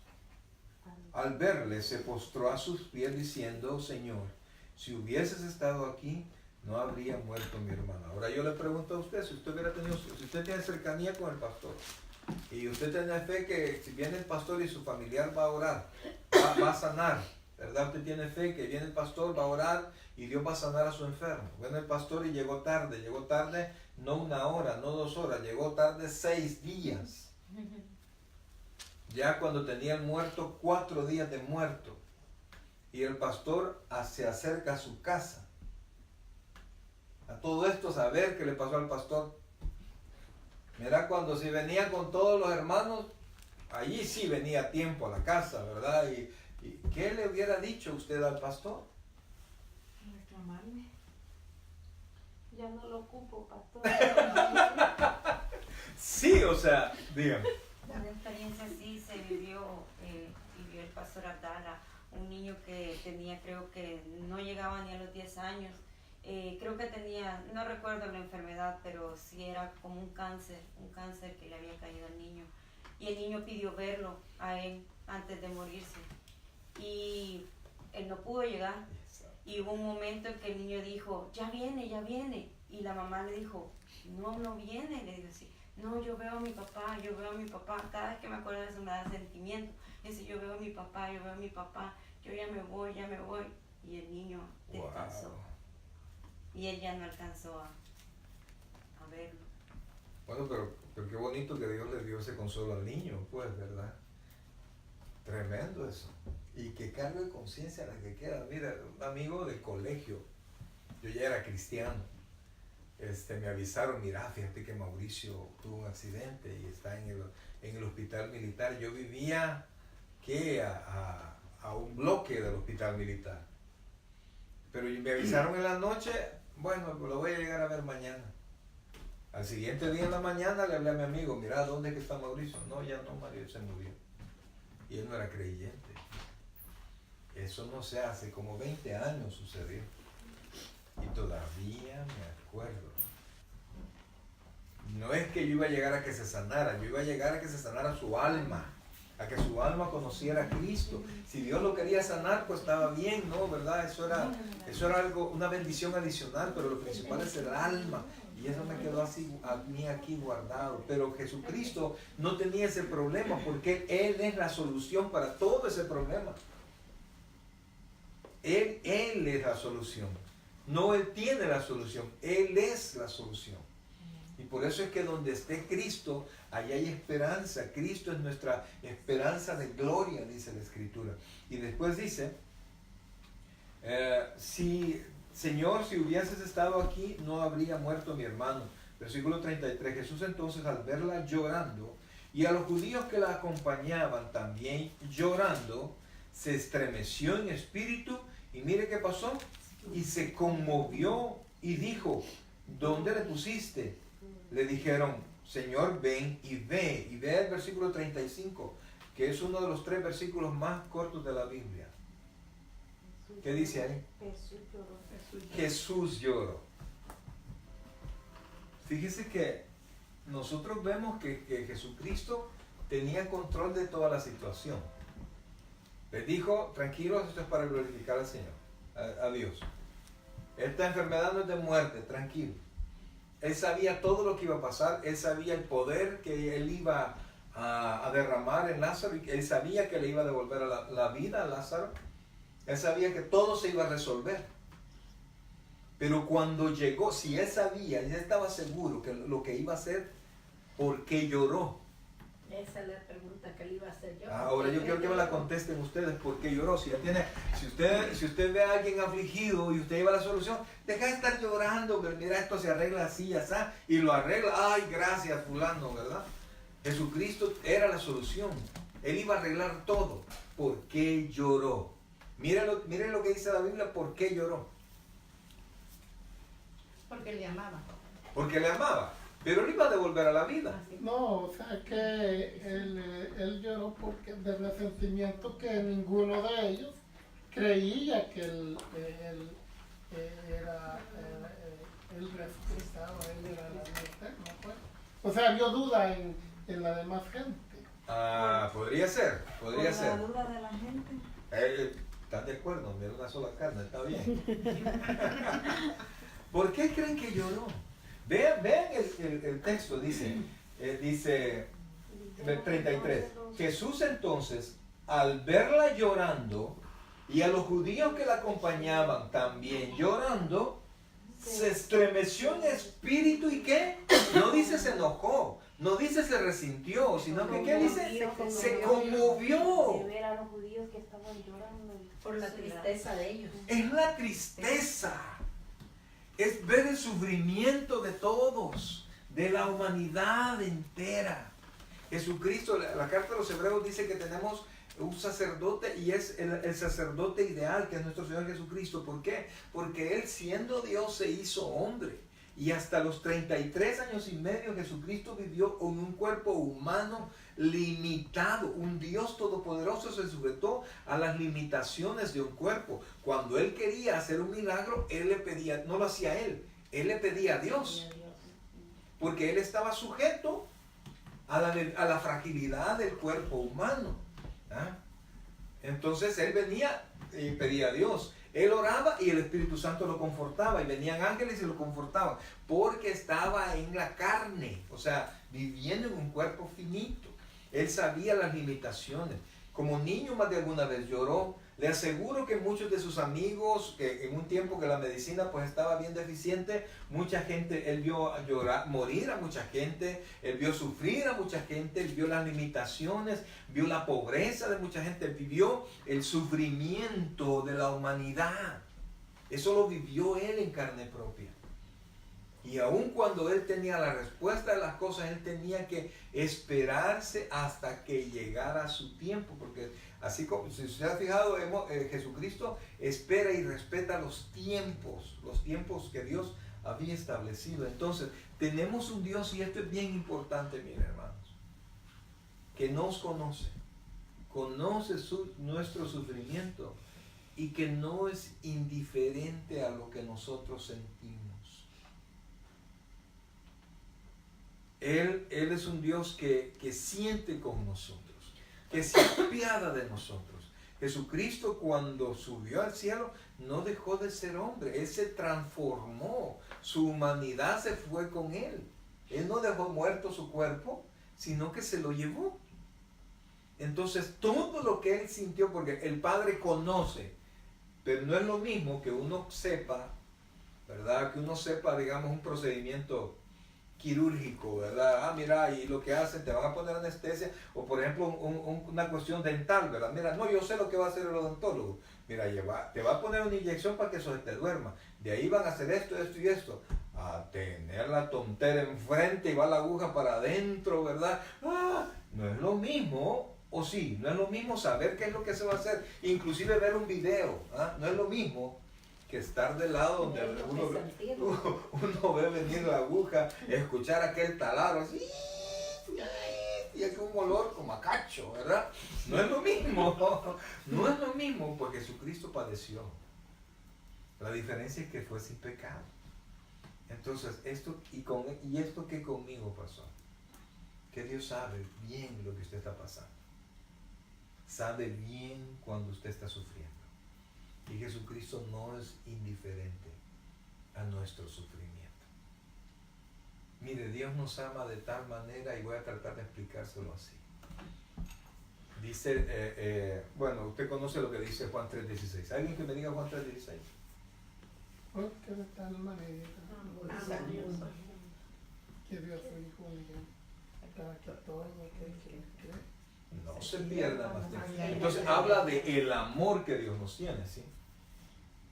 al verle se postró a sus pies diciendo, Señor, si hubieses estado aquí, no habría muerto mi hermana. Ahora yo le pregunto a usted, si usted tiene cercanía con el pastor, y usted tiene fe que si viene el pastor y su familiar va a orar, va a sanar, ¿verdad? Usted tiene fe que viene el pastor, va a orar y Dios va a sanar a su enfermo. Viene el pastor y llegó tarde no 1 hora, no 2 horas, llegó tarde 6 días. Ya cuando tenía el muerto 4 días de muerto, y el pastor se acerca a su casa. A todo esto, saber qué le pasó al pastor. Mira, cuando si venía con todos los hermanos, allí sí venía a tiempo a la casa, ¿verdad? ¿Y qué le hubiera dicho usted al pastor? Reclamarme. Ya no lo ocupo, pastor. Sí, o sea, dígame. Una experiencia así se vivió el pastor Abdala, un niño que tenía, creo que no llegaba ni a los 10 años. Creo que tenía, no recuerdo la enfermedad, pero sí era como un cáncer que le había caído al niño. Y el niño pidió verlo a él antes de morirse. Y él no pudo llegar. Y hubo un momento en que el niño dijo, ya viene. Y la mamá le dijo, no viene. Le dijo así, no, yo veo a mi papá. Cada vez que me acuerdo de eso me da sentimiento. Dice, yo veo a mi papá, yo ya me voy. Y el niño descansó. Wow. Y él ya no alcanzó a verlo. Bueno, pero qué bonito que Dios le dio ese consuelo al niño, pues, ¿verdad? Tremendo eso. Y que cargo de conciencia la que queda. Mira, un amigo del colegio, yo ya era cristiano, me avisaron, mira, fíjate que Mauricio tuvo un accidente y está en el hospital militar. Yo vivía, a un bloque del hospital militar. Pero me avisaron en la noche, bueno, lo voy a llegar a ver mañana. Al siguiente día en la mañana le hablé a mi amigo, mira, ¿dónde es que está Mauricio? No, ya no, Mario se murió. Y él no era creyente. Eso no se hace, como 20 años sucedió. Y todavía me acuerdo. No es que yo iba a llegar a que se sanara, yo iba a llegar a que se sanara su alma, a que su alma conociera a Cristo. Si Dios lo quería sanar, pues estaba bien, ¿no? ¿Verdad? Eso era algo, una bendición adicional, pero lo principal es el alma. Y eso me quedó así a mí aquí guardado. Pero Jesucristo no tenía ese problema porque Él es la solución para todo ese problema. Él es la solución. No Él tiene la solución, Él es la solución. Y por eso es que donde esté Cristo, allí hay esperanza. Cristo es nuestra esperanza de gloria, dice la Escritura. Y después dice, Señor, si hubieses estado aquí, no habría muerto mi hermano. Versículo 33, Jesús entonces al verla llorando, y a los judíos que la acompañaban también llorando, se estremeció en espíritu, y mire qué pasó, y se conmovió y dijo, ¿dónde le pusiste? Le dijeron, Señor, ven y ve. Y ve el versículo 35, que es uno de los 3 versículos más cortos de la Biblia. ¿Qué dice ahí? Jesús lloró. Fíjese que nosotros vemos que Jesucristo tenía control de toda la situación. Les dijo, tranquilos, esto es para glorificar al Señor, a Dios. Esta enfermedad no es de muerte, tranquilo. Él sabía todo lo que iba a pasar, él sabía el poder que él iba a derramar en Lázaro, y él sabía que le iba a devolver la vida a Lázaro. Él sabía que todo se iba a resolver. Pero cuando llegó, si él sabía, él estaba seguro que lo que iba a hacer, ¿por qué lloró? Esa es la pregunta que le iba a hacer yo. Ahora yo quiero que me la contesten ustedes, ¿por qué lloró? Si usted ve a alguien afligido y usted lleva la solución, deja de estar llorando, pero mira, esto se arregla así, así, y lo arregla, ay, gracias fulano, ¿verdad? Jesucristo era la solución, Él iba a arreglar todo. ¿Por qué lloró? Miren lo que dice la Biblia, ¿por qué lloró? Porque le amaba. Porque le amaba, pero le iba a devolver a la vida. Así. No, o sea que él lloró porque de resentimiento que ninguno de ellos creía que él resucitaba, él era la vida eterna, pues. O sea, vio duda en la demás gente. Ah, podría ser. Por la duda de la gente. ¿Están de acuerdo? Era una sola carne, está bien. ¿Por qué creen que lloró? Vean el texto, dice en el 33. Jesús entonces, al verla llorando, y a los judíos que la acompañaban también llorando, se estremeció en espíritu y ¿qué? No dice se enojó, no dice se resintió, sino que ¿qué dice? Se conmovió. De ver a los judíos que estaban llorando. Por la tristeza de ellos. Es la tristeza, es ver el sufrimiento de todos, de la humanidad entera. Jesucristo, la carta de los Hebreos dice que tenemos un sacerdote y es el sacerdote ideal, que es nuestro Señor Jesucristo. ¿Por qué? Porque Él, siendo Dios, se hizo hombre. Y hasta los 33 años y medio Jesucristo vivió en un cuerpo humano limitado. Un Dios todopoderoso se sujetó a las limitaciones de un cuerpo. Cuando Él quería hacer un milagro, Él le pedía, no lo hacía Él le pedía a Dios. Porque Él estaba sujeto a la fragilidad del cuerpo humano. ¿Ah? Entonces Él venía y pedía a Dios. Él oraba y el Espíritu Santo lo confortaba, y venían ángeles y lo confortaban, porque estaba en la carne, o sea, viviendo en un cuerpo finito. Él sabía las limitaciones. Como niño más de alguna vez lloró. Le aseguro que muchos de sus amigos, que en un tiempo que la medicina pues estaba bien deficiente, mucha gente, él vio llorar, morir a mucha gente, él vio sufrir a mucha gente, él vio las limitaciones, vio la pobreza de mucha gente, vivió el sufrimiento de la humanidad. Eso lo vivió él en carne propia. Y aun cuando él tenía la respuesta de las cosas, él tenía que esperarse hasta que llegara su tiempo, porque así como, si se ha fijado, Jesucristo espera y respeta los tiempos que Dios había establecido. Entonces, tenemos un Dios, y esto es bien importante, miren hermanos, que nos conoce nuestro sufrimiento, y que no es indiferente a lo que nosotros sentimos. Él es un Dios que siente con nosotros, que se apiada de nosotros. Jesucristo, cuando subió al cielo, no dejó de ser hombre. Él se transformó. Su humanidad se fue con Él. Él no dejó muerto su cuerpo, sino que se lo llevó. Entonces, todo lo que Él sintió, porque el Padre conoce, pero no es lo mismo que uno sepa, ¿verdad? Que uno sepa, digamos, un procedimiento quirúrgico, ¿verdad? Ah, mira, y lo que hacen, te van a poner anestesia, o por ejemplo una cuestión dental, ¿verdad? Mira, no, yo sé lo que va a hacer el odontólogo. Mira, te va a poner una inyección para que eso se te duerma. De ahí van a hacer esto, esto y esto. A tener la tontera enfrente y va la aguja para adentro, ¿verdad? Ah, no es lo mismo, o sí, no es lo mismo saber qué es lo que se va a hacer, inclusive ver un video, ¿ah? No es lo mismo que estar del lado donde uno ve venir la aguja, escuchar aquel taladro así, y aquí un olor como a cacho, ¿verdad? No es lo mismo, no es lo mismo, porque Jesucristo padeció. La diferencia es que fue sin pecado. Entonces, esto que conmigo pasó, que Dios sabe bien lo que usted está pasando, sabe bien cuando usted está sufriendo. Y Jesucristo no es indiferente a nuestro sufrimiento. Mire, Dios nos ama de tal manera, y voy a tratar de explicárselo así. Dice, bueno, usted conoce lo que dice Juan 3:16. ¿Alguien que me diga Juan 3:16? Porque de tal manera que dio a su Hijo único, para que todo aquel que cree no se pierda más tiempo. Entonces habla de el amor que Dios nos tiene, ¿sí?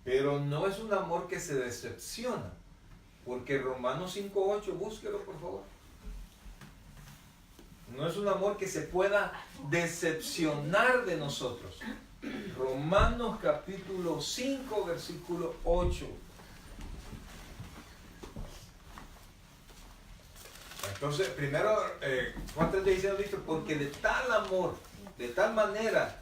Pero no es un amor que se decepciona, porque Romanos 5:8, búsquelo por favor. No es un amor que se pueda decepcionar de nosotros, Romanos capítulo 5, versículo 8. Entonces, primero, Juan 3:16 dice, porque de tal amor, de tal manera,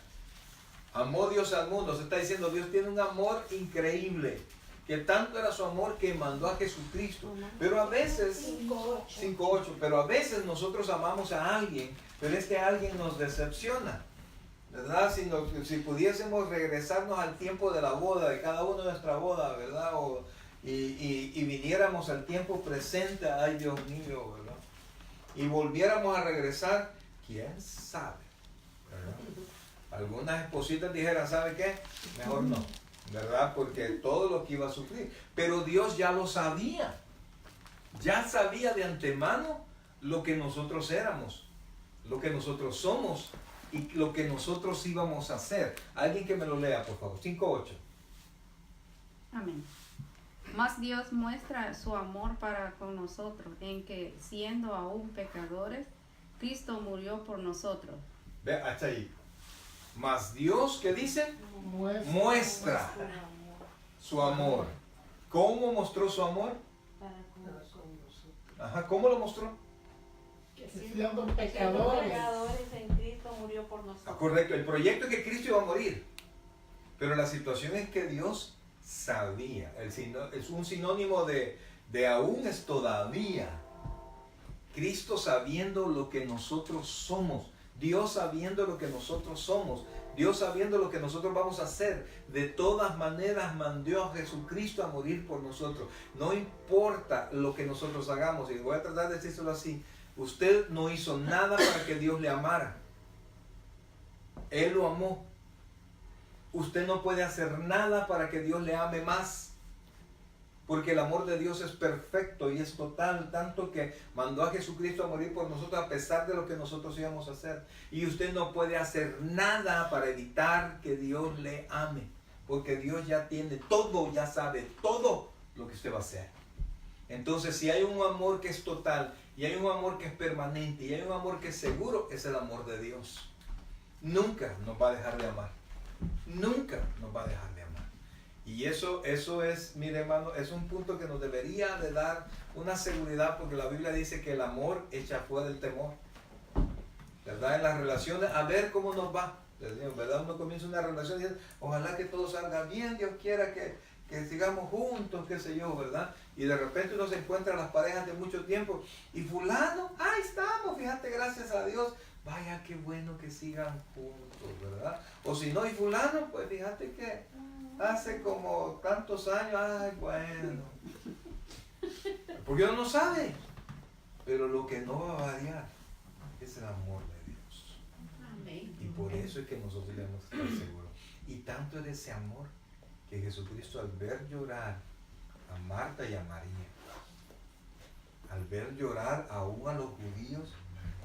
amó Dios al mundo. Se está diciendo, Dios tiene un amor increíble, que tanto era su amor que mandó a Jesucristo. Pero a veces, 5:8, pero a veces nosotros amamos a alguien, pero este alguien nos decepciona, ¿verdad? Si pudiésemos regresarnos al tiempo de la boda, de cada uno de nuestra boda, ¿verdad? Y viniéramos al tiempo presente, ay Dios mío, ¿verdad? Y volviéramos a regresar, ¿quién sabe? ¿Verdad? Algunas espositas dijeran, ¿sabe qué? Mejor no, ¿verdad? Porque todo lo que iba a sufrir. Pero Dios ya lo sabía. Ya sabía de antemano lo que nosotros éramos, lo que nosotros somos y lo que nosotros íbamos a hacer. Alguien que me lo lea, por favor. 5:8. Amén. Mas Dios muestra su amor para con nosotros, en que, siendo aún pecadores, Cristo murió por nosotros. Ve, hasta ahí. Mas Dios, ¿qué dice? Muestra su amor. ¿Cómo mostró su amor? Ajá, ¿cómo lo mostró? Que siendo Siendo pecadores, pecadores en Cristo murió por nosotros. Correcto, el proyecto es que Cristo iba a morir. Pero la situación es que Dios sabía. Es un sinónimo de aún es todavía. Cristo sabiendo lo que nosotros somos. Dios sabiendo lo que nosotros somos. Dios sabiendo lo que nosotros vamos a hacer. De todas maneras mandó a Jesucristo a morir por nosotros. No importa lo que nosotros hagamos. Y voy a tratar de decírselo así. Usted no hizo nada para que Dios le amara. Él lo amó. Usted no puede hacer nada para que Dios le ame más. Porque el amor de Dios es perfecto y es total, tanto que mandó a Jesucristo a morir por nosotros a pesar de lo que nosotros íbamos a hacer. Y usted no puede hacer nada para evitar que Dios le ame. Porque Dios ya tiene todo, ya sabe todo lo que usted va a hacer. Entonces, si hay un amor que es total, y hay un amor que es permanente, y hay un amor que es seguro, es el amor de Dios. Nunca nos va a dejar de amar. Nunca nos va a dejar de amar. Y eso es, mire hermano, es un punto que nos debería de dar una seguridad, porque la Biblia dice que el amor echa fuera el temor. ¿Verdad? En las relaciones, a ver cómo nos va. ¿Verdad? Uno comienza una relación y dice, ojalá que todo salga bien, Dios quiera que sigamos juntos, qué sé yo, ¿verdad? Y de repente uno se encuentra a las parejas de mucho tiempo y fulano, ahí estamos, fíjate, gracias a Dios, vaya qué bueno que sigan juntos, ¿verdad? O si no, y fulano, pues fíjate que hace como tantos años, ay, bueno. Porque uno no sabe, pero lo que no va a variar es el amor de Dios. Amén. Y por eso es que nosotros debemos estar seguros. Y tanto es ese amor que Jesucristo, al ver llorar a Marta y a María, al ver llorar aún a los judíos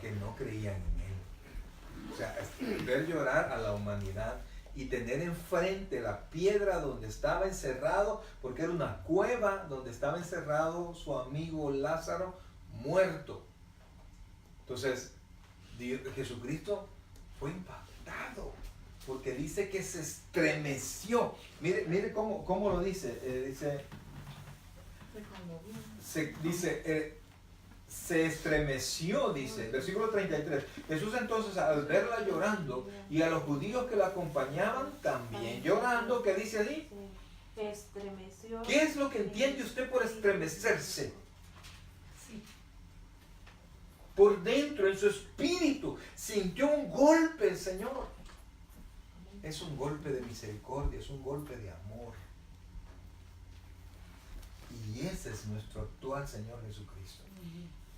que no creían en Él, o sea, ver llorar a la humanidad y tener enfrente la piedra donde estaba encerrado, porque era una cueva donde estaba encerrado su amigo Lázaro muerto. Entonces, Jesucristo fue impactado, porque dice que se estremeció. Mire cómo lo dice. Se estremeció, dice, versículo 33. Jesús entonces, al verla llorando y a los judíos que la acompañaban también llorando, ¿qué dice ahí? Estremeció. ¿Qué es lo que entiende usted por estremecerse? Por dentro, en su espíritu, sintió un golpe el Señor. Es un golpe de misericordia, es un golpe de amor. Y ese es nuestro actual Señor Jesucristo.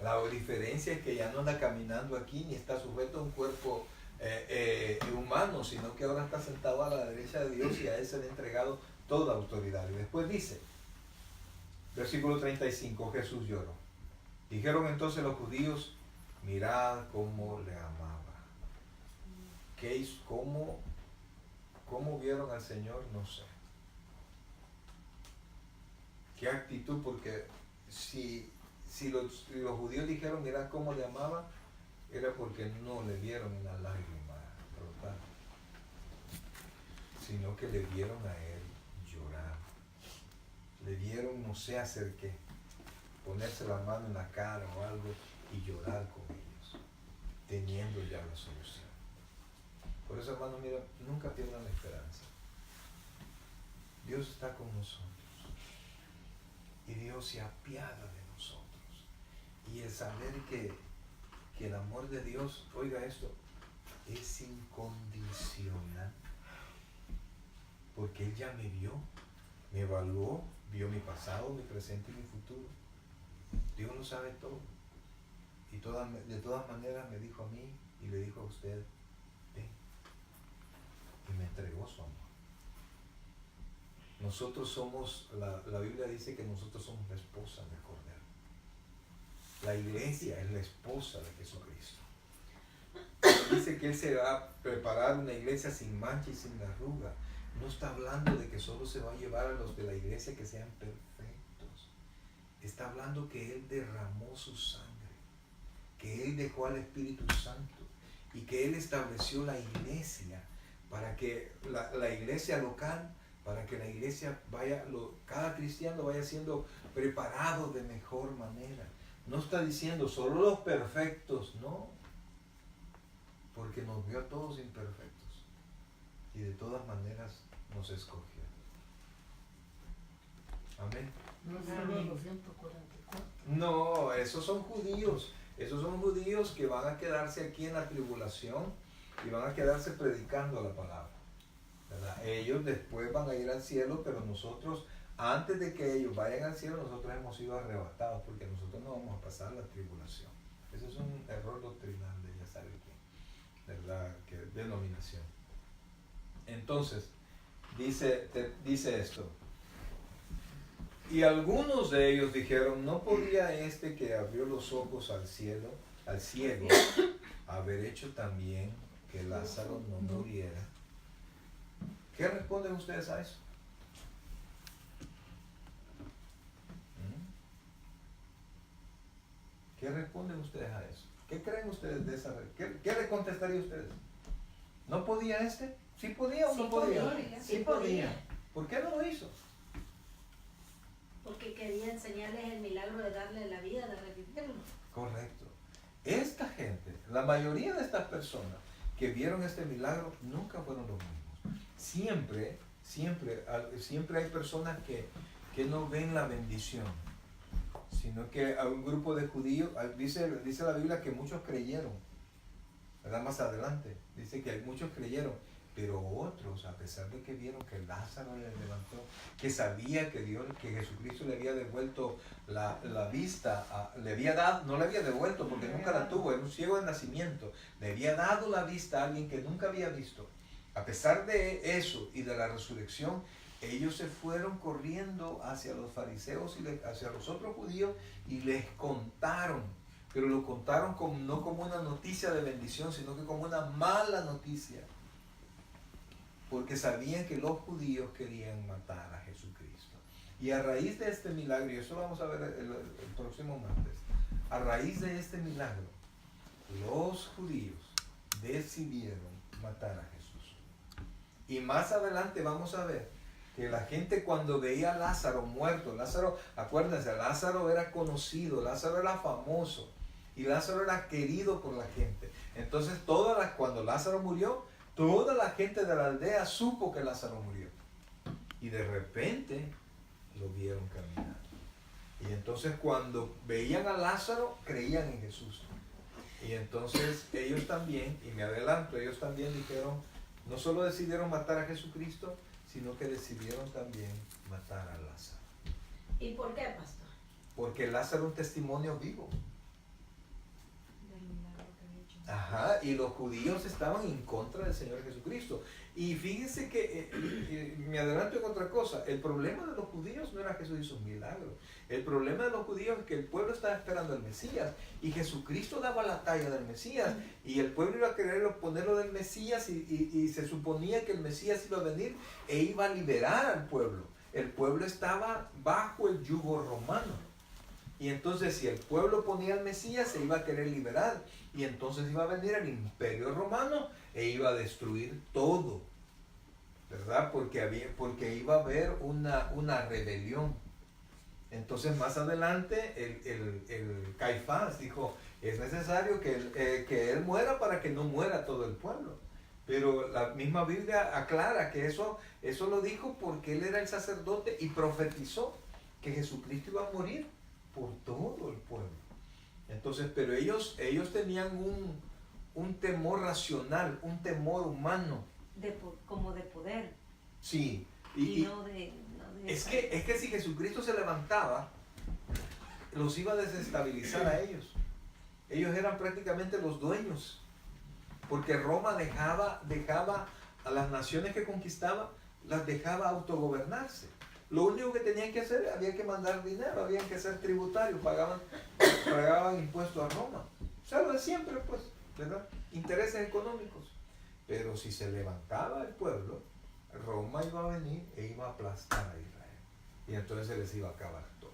La diferencia es que ya no anda caminando aquí ni está sujeto a un cuerpo humano, sino que ahora está sentado a la derecha de Dios y a Él se le ha entregado toda autoridad. Y después dice, versículo 35, Jesús lloró. Dijeron entonces los judíos, mirad cómo le amaba. ¿Cómo vieron al Señor? No sé. ¿Qué actitud? Porque si los judíos dijeron, mirad cómo le amaba, era porque no le vieron una lágrima brotar. sino que le vieron a él llorar. Le vieron no sé hacer qué, ponerse la mano en la cara o algo y llorar con ellos, teniendo ya la solución. Por eso, hermano, mira, nunca pierdan la esperanza. Dios está con nosotros y Dios se apiada de nosotros. Y el saber que el amor de Dios, oiga esto, es incondicional, porque Él ya me vio, me evaluó, vio mi pasado, mi presente y mi futuro. Dios lo sabe todo. Y de todas maneras me dijo a mí y le dijo a usted, ven. Y me entregó su amor. Nosotros somos, la Biblia dice que nosotros somos la esposa del Cordero. La iglesia es la esposa de Jesucristo. Dice que Él se va a preparar una iglesia sin mancha y sin arruga. No está hablando de que solo se va a llevar a los de la iglesia que sean perfectos. Está hablando que Él derramó su sangre, que Él dejó al Espíritu Santo y que Él estableció la iglesia para que la iglesia local, para que la iglesia vaya, cada cristiano vaya siendo preparado de mejor manera. No está diciendo solo los perfectos, no, porque nos vio a todos imperfectos y de todas maneras nos escogió. Amén. No es solo los 144. No, esos son judíos que van a quedarse aquí en la tribulación y van a quedarse predicando la palabra, ¿verdad? Ellos después van a ir al cielo, pero nosotros, antes de que ellos vayan al cielo, nosotros hemos sido arrebatados, porque nosotros no vamos a pasar la tribulación. Ese es un error doctrinal de ya sabe quién, ¿verdad? Que denominación. Entonces, dice esto. Y algunos de ellos dijeron, ¿no podía este que abrió los ojos al ciego, haber hecho también que Lázaro no muriera? ¿Qué responden ustedes a eso? ¿Qué responden ustedes a eso? ¿Qué creen ustedes de esa? ¿Qué le contestaría a ustedes? ¿No podía este? ¿Sí podía o no podía? Sí podía. ¿Por qué no lo hizo? Porque quería enseñarles el milagro de darle la vida, de revivirlo. Correcto. Esta gente, la mayoría de estas personas que vieron este milagro, nunca fueron los mismos. Siempre hay personas que no ven la bendición, sino que a un grupo de judíos, dice la Biblia que muchos creyeron, ¿verdad? Más adelante, dice que muchos creyeron, pero otros, a pesar de que vieron que Lázaro le levantó, que sabía que Jesucristo le había devuelto la vista, no le había devuelto porque nunca la tuvo, era un ciego de nacimiento, le había dado la vista a alguien que nunca había visto. A pesar de eso y de la resurrección, ellos se fueron corriendo hacia los fariseos y hacia los otros judíos y les contaron, pero lo contaron no como una noticia de bendición, sino que como una mala noticia. Porque sabían que los judíos querían matar a Jesucristo. Y a raíz de este milagro, y eso lo vamos a ver el próximo martes, a raíz de este milagro, los judíos decidieron matar a Jesús. Y más adelante vamos a ver que la gente cuando veía a Lázaro muerto, acuérdense, Lázaro era conocido, Lázaro era famoso, y Lázaro era querido por la gente. Entonces cuando Lázaro murió, toda la gente de la aldea supo que Lázaro murió. Y de repente lo vieron caminar. Y entonces cuando veían a Lázaro, creían en Jesús. Y entonces ellos también, y me adelanto, ellos también dijeron, no solo decidieron matar a Jesucristo, sino que decidieron también matar a Lázaro. ¿Y por qué, pastor? Porque Lázaro es un testimonio vivo. Ajá, y los judíos estaban en contra del Señor Jesucristo. Y fíjense que, me adelanto en otra cosa, el problema de los judíos no era que Jesús hizo un milagro. El problema de los judíos es que el pueblo estaba esperando al Mesías, y Jesucristo daba la talla del Mesías, y el pueblo iba a querer ponerlo del Mesías, y se suponía que el Mesías iba a venir e iba a liberar al pueblo. El pueblo estaba bajo el yugo romano. Y entonces si el pueblo ponía al Mesías, se iba a querer liberar. Y entonces iba a venir el imperio romano e iba a destruir todo. ¿verdad? Porque iba a haber una rebelión. Entonces más adelante el Caifás dijo, es necesario que él muera para que no muera todo el pueblo. Pero la misma Biblia aclara que eso lo dijo porque él era el sacerdote y profetizó que Jesucristo iba a morir por todo el pueblo. Entonces, pero ellos tenían un temor racional, un temor humano. Como de poder. Sí. Y no de es que si Jesucristo se levantaba, los iba a desestabilizar a ellos. Ellos eran prácticamente los dueños. Porque Roma dejaba a las naciones que conquistaba, las dejaba autogobernarse. Lo único que tenían que hacer, había que mandar dinero, habían que ser tributarios, pagaban impuestos a Roma. O sea, lo de siempre, pues, ¿verdad? Intereses económicos. Pero si se levantaba el pueblo, Roma iba a venir e iba a aplastar a Israel. Y entonces se les iba a acabar todo.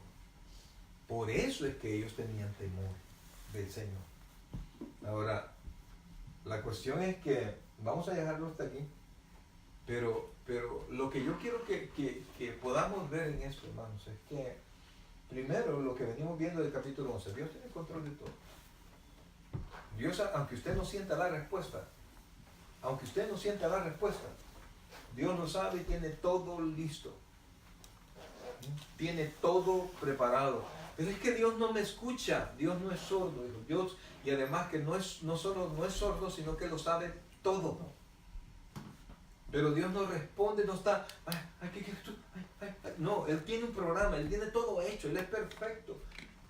Por eso es que ellos tenían temor del Señor. Ahora, la cuestión es que, vamos a dejarlo hasta aquí, pero lo que yo quiero que podamos ver en esto, hermanos, es que, primero, lo que venimos viendo del capítulo 11, Dios tiene control de todo. Dios, aunque usted no sienta la respuesta, Dios lo sabe y tiene todo listo. Tiene todo preparado. Pero es que Dios no me escucha. Dios no es sordo. Dios, y además que no solo no es sordo, sino que lo sabe todo. Pero Dios no responde, no está... ¿qué quieres tú? No, Él tiene un programa, Él tiene todo hecho, Él es perfecto.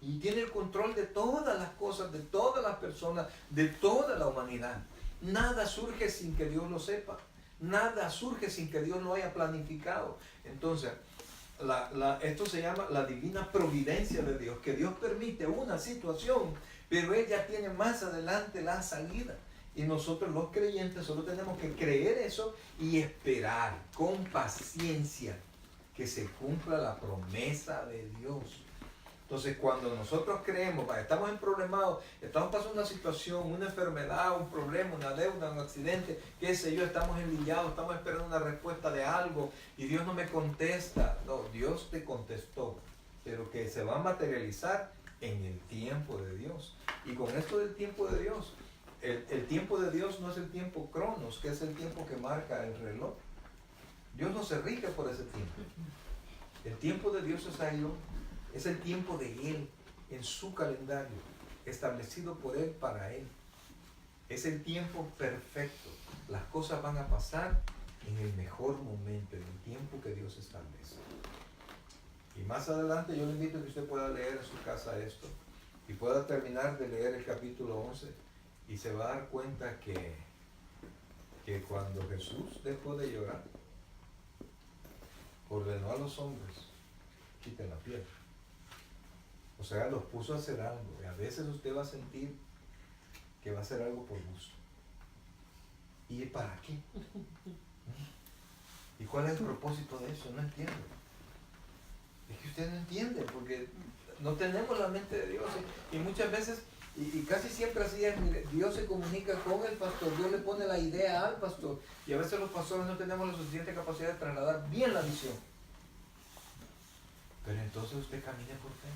Y tiene el control de todas las cosas, de todas las personas, de toda la humanidad. Nada surge sin que Dios lo sepa. Nada surge sin que Dios lo haya planificado. Entonces, esto se llama la divina providencia de Dios, que Dios permite una situación, pero Él ya tiene más adelante la salida. Y nosotros los creyentes solo tenemos que creer eso y esperar con paciencia que se cumpla la promesa de Dios. Entonces, cuando nosotros creemos, estamos emproblemados, estamos pasando una situación, una enfermedad, un problema, una deuda, un accidente, qué sé yo, estamos envillados, estamos esperando una respuesta de algo y Dios no me contesta. No, Dios te contestó, pero que se va a materializar en el tiempo de Dios. Y con esto del tiempo de Dios, el tiempo de Dios no es el tiempo cronos, que es el tiempo que marca el reloj. Dios no se rige por ese tiempo. El tiempo de Dios es ahí. Es el tiempo de Él, en su calendario, establecido por Él para Él. Es el tiempo perfecto. Las cosas van a pasar en el mejor momento, en el tiempo que Dios establece. Y más adelante yo le invito a que usted pueda leer en su casa esto y pueda terminar de leer el capítulo 11 y se va a dar cuenta que cuando Jesús dejó de llorar, ordenó a los hombres, quiten la piedra. O sea, los puso a hacer algo. Y a veces usted va a sentir que va a hacer algo por gusto. ¿Y para qué? ¿Y cuál es el propósito de eso? No entiendo. Es que usted no entiende, porque no tenemos la mente de Dios. Y muchas veces, y casi siempre así es, mire, Dios se comunica con el pastor, Dios le pone la idea al pastor. Y a veces los pastores no tenemos la suficiente capacidad de trasladar bien la visión. Pero entonces usted camine por fe.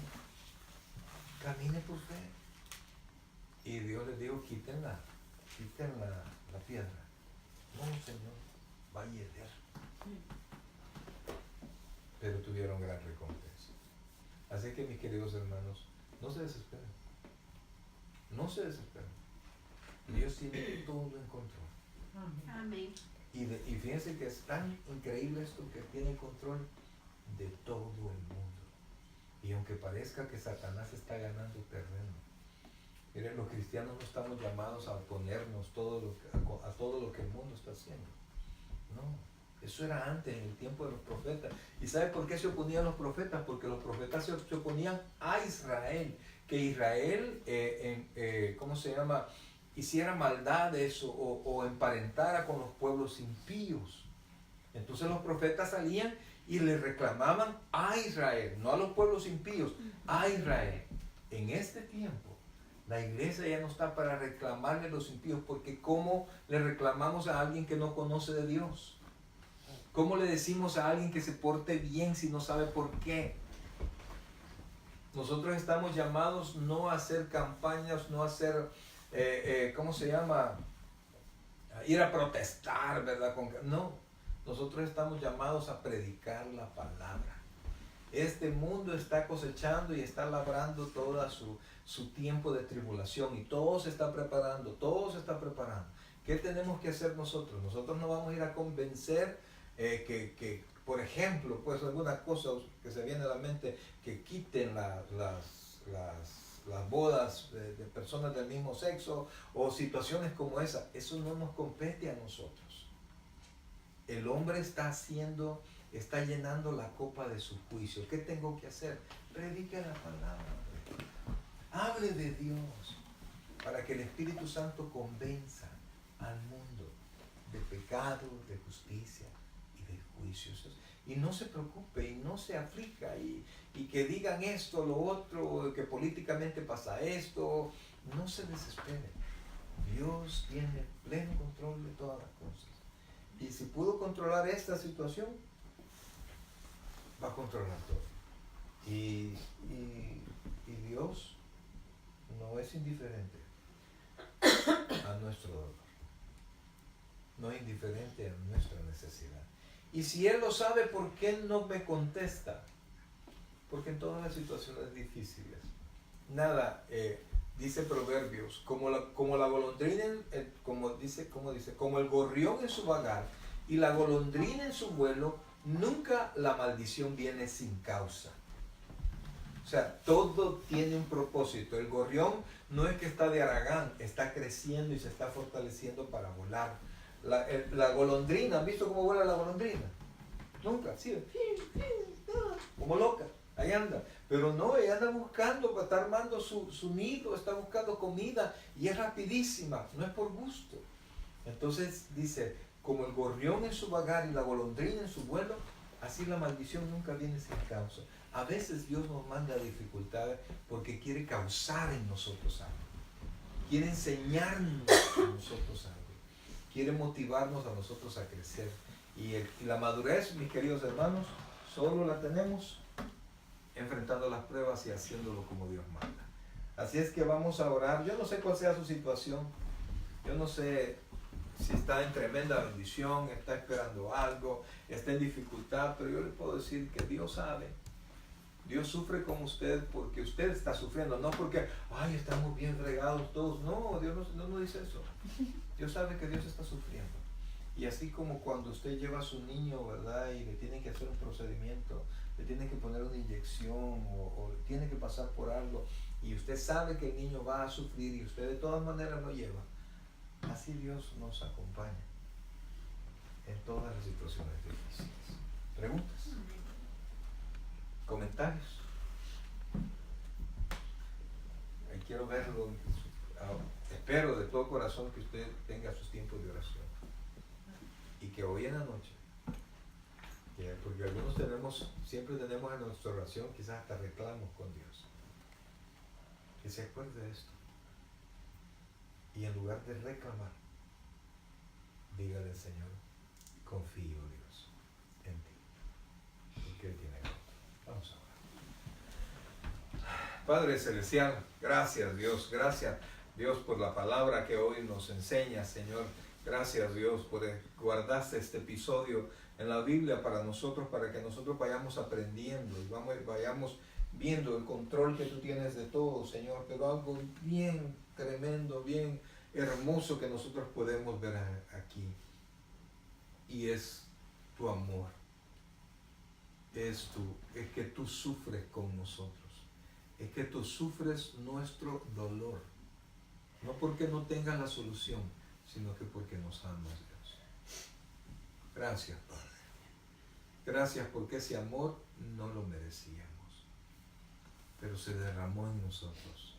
Camine por fe. Y Dios les dijo, quiten la piedra. No, Señor, va a hieder. Pero tuvieron gran recompensa. Así que, mis queridos hermanos, no se desesperen. No se desesperen. Dios tiene todo en control. Amén. Y fíjense que es tan increíble esto, que tiene control de todo el mundo. Y aunque parezca que Satanás está ganando terreno, miren, los cristianos no estamos llamados a oponernos a todo lo que el mundo está haciendo. No, eso era antes, en el tiempo de los profetas. ¿Y sabe por qué se oponían los profetas? Porque los profetas se oponían a Israel. Que Israel, hiciera maldades o emparentara con los pueblos impíos. Entonces los profetas salían y le reclamaban a Israel, no a los pueblos impíos, a Israel. En este tiempo, la iglesia ya no está para reclamarle a los impíos, porque ¿cómo le reclamamos a alguien que no conoce de Dios? ¿Cómo le decimos a alguien que se porte bien si no sabe por qué? Nosotros estamos llamados no a hacer campañas, no a hacer, ¿cómo se llama? Ir a protestar, ¿verdad? No, nosotros estamos llamados a predicar la palabra. Este mundo está cosechando y está labrando todo su tiempo de tribulación y todo se está preparando, todo se está preparando. ¿Qué tenemos que hacer nosotros? Nosotros no vamos a ir a convencer que por ejemplo, pues alguna cosa que se viene a la mente, que quiten las bodas de personas del mismo sexo o situaciones como esa. Eso no nos compete a nosotros. El hombre está llenando la copa de su juicio. ¿Qué tengo que hacer? Predique la palabra. Hable de Dios para que el Espíritu Santo convenza al mundo de pecado, de justicia y de juicio. Y no se preocupe y no se aflija y que digan esto, lo otro, que políticamente pasa esto. No se desespere. Dios tiene pleno control de todas las cosas. Y si pudo controlar esta situación, va a controlar todo. Y Dios no es indiferente a nuestro dolor. No es indiferente a nuestra necesidad. Y si Él lo sabe, ¿por qué no me contesta? Porque en todas las situaciones difíciles, nada, dice Proverbios, como la golondrina, como el gorrión en su vagar y la golondrina en su vuelo, nunca la maldición viene sin causa. O sea, todo tiene un propósito. El gorrión no es que está de haragán, está creciendo y se está fortaleciendo para volar. La golondrina, ¿han visto cómo vuela la golondrina? Nunca, sí, como loca, ahí anda. Pero no, ella anda buscando, está armando su nido, está buscando comida y es rapidísima, no es por gusto. Entonces dice, como el gorrión en su vagar y la golondrina en su vuelo, así la maldición nunca viene sin causa. A veces Dios nos manda dificultades porque quiere causar en nosotros algo. Quiere enseñarnos a nosotros algo. Quiere motivarnos a nosotros a crecer. Y la madurez, mis queridos hermanos, solo la tenemos enfrentando las pruebas y haciéndolo como Dios manda. Así es que vamos a orar. Yo no sé cuál sea su situación. Yo no sé si está en tremenda bendición, está esperando algo, está en dificultad, pero yo le puedo decir que Dios sabe. Dios sufre con usted porque usted está sufriendo, no porque, ay, estamos bien fregados todos. No, Dios no dice eso. Dios sabe que Dios está sufriendo. Y así como cuando usted lleva a su niño, ¿verdad? Y le tienen que hacer un procedimiento, le tienen que poner una inyección o tiene que pasar por algo, y usted sabe que el niño va a sufrir y usted de todas maneras lo lleva. Así Dios nos acompaña en todas las situaciones difíciles. ¿Preguntas? ¿Comentarios? Quiero verlo. Espero de todo corazón que usted tenga sus tiempos de oración y que hoy en la noche, porque algunos siempre tenemos en nuestra oración quizás hasta reclamos con Dios, que se acuerde de esto y en lugar de reclamar, dígale al Señor, confío Dios en ti, porque Él tiene control. Vamos a orar. Padre Celestial, gracias Dios por la palabra que hoy nos enseña, Señor. Gracias Dios por guardaste este episodio en la Biblia para nosotros, para que nosotros vayamos aprendiendo y vayamos viendo el control que tú tienes de todo, Señor, pero algo bien tremendo, bien hermoso que nosotros podemos ver aquí, y es tu amor, es que tú sufres con nosotros, es que tú sufres nuestro dolor, no porque no tengas la solución, sino que porque nos amas, Dios. Gracias, Padre. Gracias porque ese amor no lo merecíamos, pero se derramó en nosotros.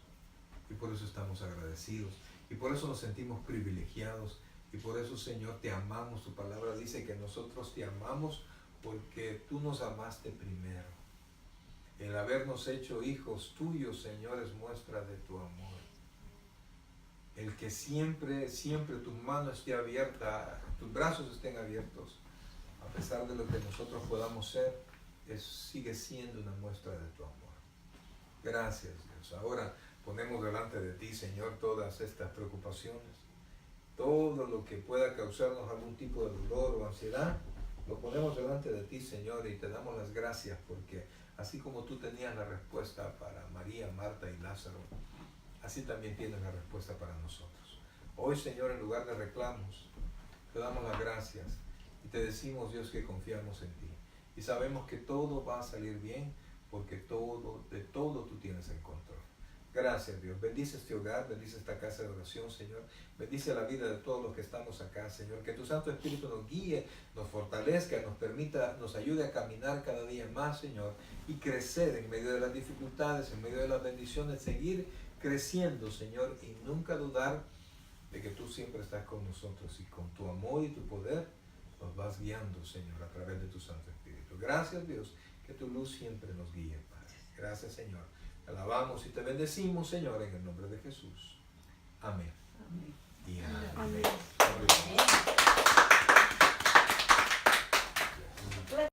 Y por eso estamos agradecidos. Y por eso nos sentimos privilegiados. Y por eso, Señor, te amamos. Tu palabra dice que nosotros te amamos porque tú nos amaste primero. El habernos hecho hijos tuyos, Señor, es muestra de tu amor. El que siempre tu mano esté abierta, tus brazos estén abiertos a pesar de lo que nosotros podamos ser, sigue siendo una muestra de tu amor. Gracias, Dios. Ahora ponemos delante de ti, Señor, todas estas preocupaciones, todo lo que pueda causarnos algún tipo de dolor o ansiedad, lo ponemos delante de ti, Señor, y te damos las gracias porque así como tú tenías la respuesta para María, Marta y Lázaro, así también tienes la respuesta para nosotros. Hoy, Señor, en lugar de reclamos, te damos las gracias y te decimos, Dios, que confiamos en ti. Y sabemos que todo va a salir bien porque de todo tú tienes el control. Gracias, Dios. Bendice este hogar, bendice esta casa de oración, Señor. Bendice la vida de todos los que estamos acá, Señor. Que tu Santo Espíritu nos guíe, nos fortalezca, nos permita, nos ayude a caminar cada día más, Señor, y crecer en medio de las dificultades, en medio de las bendiciones, seguir creciendo, Señor, y nunca dudar de que tú siempre estás con nosotros y con tu amor y tu poder nos vas guiando, Señor, a través de tu Santo Espíritu. Gracias, Dios, que tu luz siempre nos guíe, Padre. Gracias, Señor. Te alabamos y te bendecimos, Señor, en el nombre de Jesús. Amén.